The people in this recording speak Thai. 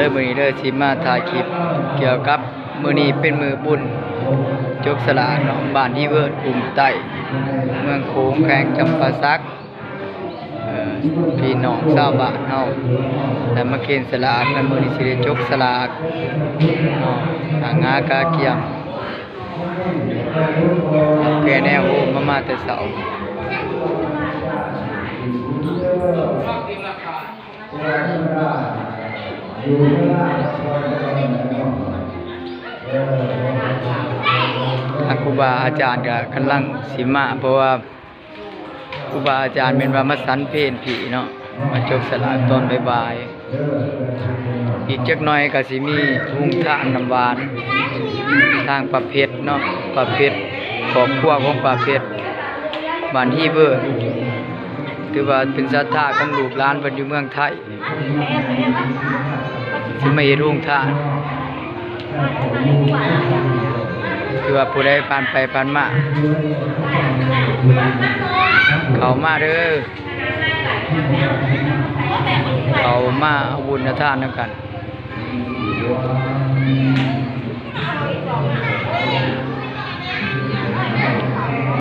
เลยมื้อนี้เด้อสิมาถ่ายคลิปเกี่ยวกับมื้อนี้เป็นมื้อบุญจกสลากเนาะบ้านที่เวิร์ดกลุ่มใต้เมืองโขงแขวงจำปาสักพี่น้องชาวบ้านเฮาแต่มาเกณฑ์สลากแล้วมื้อนี้สิได้จกสลากเนาะหางากาเกียมแกแนวมาแต่เช้าทางครูบาอาจารย์ก็กำลังสิมาเพราะว่าครูบาอาจารย์เป็นว่ามาสันเพลผีเนาะมาจบสลากตอนบ่ายๆอีกจักหน่อยก็สิมีหุงทานน้ำหวานทางประเภทเนาะประเภทครอบครัวของประเภทบ้านที่เบิดถือว่าเป็นศรัทธาของลูกหลานเพิ่นอยู่เมืองไทยสิมาเฮ็ดโรงทานคือว่าผู้ใดผ่านไปผ่านมาเข้ามาเด้อเข้ามาเอาบุญทานนำกัน